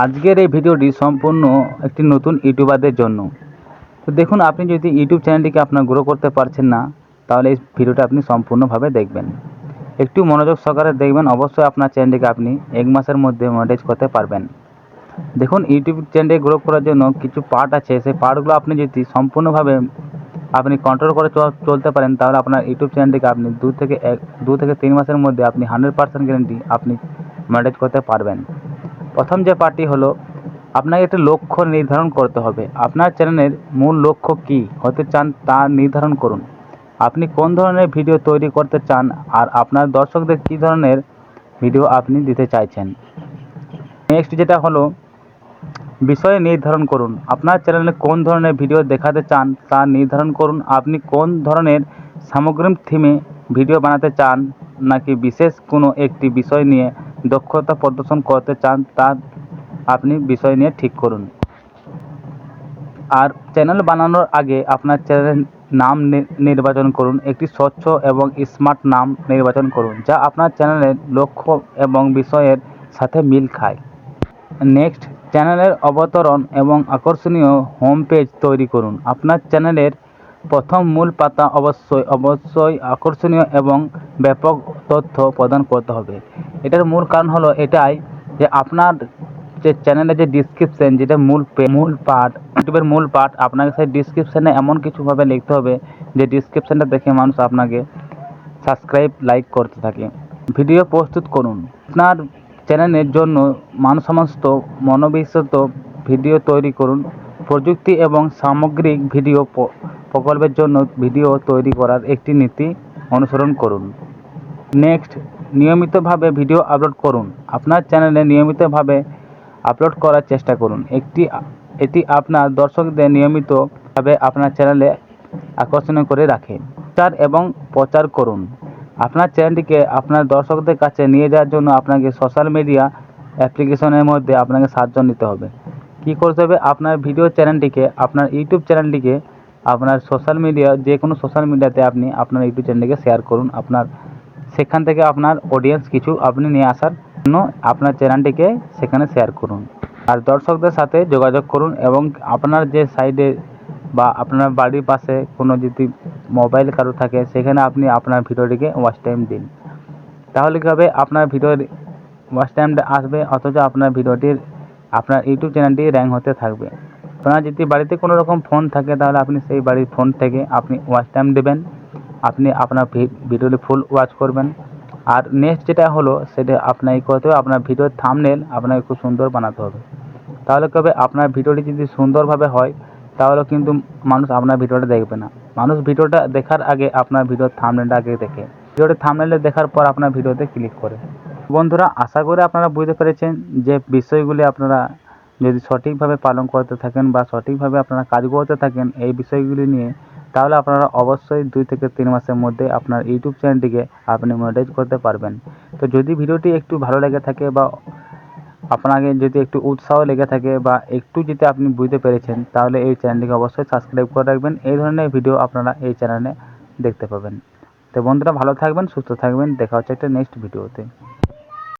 আজকের এই ভিডিওটি সম্পূর্ণ একটি নতুন ইউটিউবারদের জন্য। তো দেখুন, আপনি যদি ইউটিউব চ্যানেলটিকে আপনার গ্রো করতে পারছেন না, তাহলে এই ভিডিওটা আপনি সম্পূর্ণভাবে দেখবেন, একটু মনোযোগ সহকারে দেখবেন। অবশ্যই আপনার চ্যানেলটিকে আপনি 1 মাসের মধ্যে মনিটাইজ করতে পারবেন। দেখুন, ইউটিউব চ্যানেলটি গ্রো করার জন্য কিছু পার্ট আছে, সেই পার্টগুলো আপনি যদি সম্পূর্ণভাবে আপনি কন্ট্রোল করে চলতে পারেন, তাহলে আপনার ইউটিউব চ্যানেলটিকে আপনি 2 থেকে 3 মাসের মধ্যে আপনি 100% গ্যারেন্টি আপনি মনিটাইজ করতে পারবেন। প্রথম যে পার্টটি হলো, আপনাকে একটা লক্ষ্য নির্ধারণ করতে হবে। আপনার চ্যানেলের মূল লক্ষ্য কী হতে চান তা নির্ধারণ করুন। আপনি কোন ধরনের ভিডিও তৈরি করতে চান আর আপনার দর্শকদের কী ধরনের ভিডিও আপনি দিতে চাইছেন। নেক্সট যেটা হলো, বিষয় নির্ধারণ করুন। আপনার চ্যানেলে কোন ধরনের ভিডিও দেখাতে চান তা নির্ধারণ করুন। আপনি কোন ধরনের সামগ্রিক থিমে ভিডিও বানাতে চান, নাকি বিশেষ কোনো একটি বিষয় নিয়ে দক্ষতা প্রদর্শন করতে চান, তা আপনি বিষয় নিয়ে ঠিক করুন। আর চ্যানেল বানানোর আগে আপনার চ্যানেলের নাম নির্বাচন করুন। একটি স্বচ্ছ এবং স্মার্ট নাম নির্বাচন করুন, যা আপনার চ্যানেলের লক্ষ্য এবং বিষয়ের সাথে মিল খায়। নেক্সট, চ্যানেলের অবতরণ এবং আকর্ষণীয় হোম পেজ তৈরি করুন। আপনার চ্যানেলের প্রথম মূল পাতা অবশ্যই আকর্ষণীয় এবং ব্যাপক তথ্য প্রদান করতে হবে। এটার মূল কারণ হলো এটাই যে আপনার যে চ্যানেলের যে ডিসক্রিপশন, যেটা মূল পার্ট, ইউটিউবের মূল পার্ট, আপনাকে সেই ডিসক্রিপশানে এমন কিছুভাবে লিখতে হবে যে ডিসক্রিপশানটা দেখে মানুষ আপনাকে সাবস্ক্রাইব, লাইক করতে থাকে। ভিডিও প্রস্তুত করুন। আপনার চ্যানেলের জন্য মানসম্মত মনোবিশ্বাস ভিডিও তৈরি করুন। প্রযুক্তি এবং সামগ্রিক ভিডিও প্রকল্পের জন্য ভিডিও তৈরি করার একটি নীতি অনুসরণ করুন। নেক্সট, নিয়মিতভাবে ভিডিও আপলোড করুন। আপনার চ্যানেলে নিয়মিতভাবে আপলোড করার চেষ্টা করুন। এটি আপনার দর্শকদের নিয়মিতভাবে আপনার চ্যানেলে আকর্ষণীয় করে রাখে। প্রচার করুন। আপনার চ্যানেলটিকে আপনার দর্শকদের কাছে নিয়ে যাওয়ার জন্য আপনাকে সোশ্যাল মিডিয়া অ্যাপ্লিকেশনের মধ্যে আপনাকে সাহায্য নিতে হবে। কী করতে হবে? আপনার ভিডিও চ্যানেলটিকে, আপনার ইউটিউব চ্যানেলটিকে আপনার সোশ্যাল মিডিয়া, যে কোনো সোশ্যাল মিডিয়াতে আপনি আপনার ইউটিউব চ্যানেলটিকে শেয়ার করুন। সেখান থেকে আপনার অডিয়েন্স কিছু আপনি নিয়ে আসার জন্য আপনার চ্যানেলটিকে সেখানে শেয়ার করুন। আর দর্শকদের সাথে যোগাযোগ করুন, এবং আপনার যে সাইডে বা আপনার বাড়ির পাশে কোনো যদি মোবাইল কারো থাকে, সেখানে আপনি আপনার ভিডিওটিকে ওয়াচ টাইম দিন। তাহলে কী হবে? আপনার ভিডিওর ওয়াচ টাইমটা আসবে, অথচ আপনার ভিডিওটির, আপনার ইউটিউব চ্যানেলটি র্যাঙ্ক হতে থাকবে। আপনার যদি বাড়িতে কোনো রকম ফোন থাকে, তাহলে আপনি সেই বাড়ির ফোন থেকে আপনি ওয়াচ টাইম দেবেন, আপনি আপনার ভিডিওটি ফুল ওয়াচ করবেন। আর নেক্সট যেটা হলো, সেটা আপনাকে করতে হবে, আপনার ভিডিওর থাম্বনেল আপনাকে খুব সুন্দর বানাতে হবে। তাহলে কী হবে? আপনার ভিডিওটি যদি সুন্দরভাবে হয়, তাহলে কিন্তু মানুষ আপনার ভিডিওটা দেখবে না। মানুষ ভিডিওটা দেখার আগে আপনার ভিডিওর থাম্বনেলটা আগে দেখে, ভিডিওটা থাম্বনেলটা দেখার পর আপনার ভিডিওতে ক্লিক করে। বন্ধুরা, আশা করি আপনারা বুঝতে পেরেছেন যে বিষয়গুলি আপনারা যদি সঠিকভাবে পালন করতে থাকেন বা সঠিকভাবে আপনারা কাজ করতে থাকেন এই বিষয়গুলি নিয়ে, তাহলে আপনারা অবশ্যই 2 থেকে 3 মাসের মধ্যে আপনার ইউটিউব চ্যানেলটিকে আপনি মনিটাইজ করতে পারবেন। তো যদি ভিডিওটি একটু ভালো লেগে থাকে, বা আপনাকে যদি একটু উৎসাহ লেগে থাকে, বা একটু যদি আপনি বুঝতে পেরেছেন, তাহলে এই চ্যানেলটিকে অবশ্যই সাবস্ক্রাইব করে রাখবেন। এই ধরনের ভিডিও আপনারা এই চ্যানেলে দেখতে পাবেন। তো বন্ধুরা, ভালো থাকবেন, সুস্থ থাকবেন। দেখা হচ্ছে একটা নেক্সট ভিডিওতে।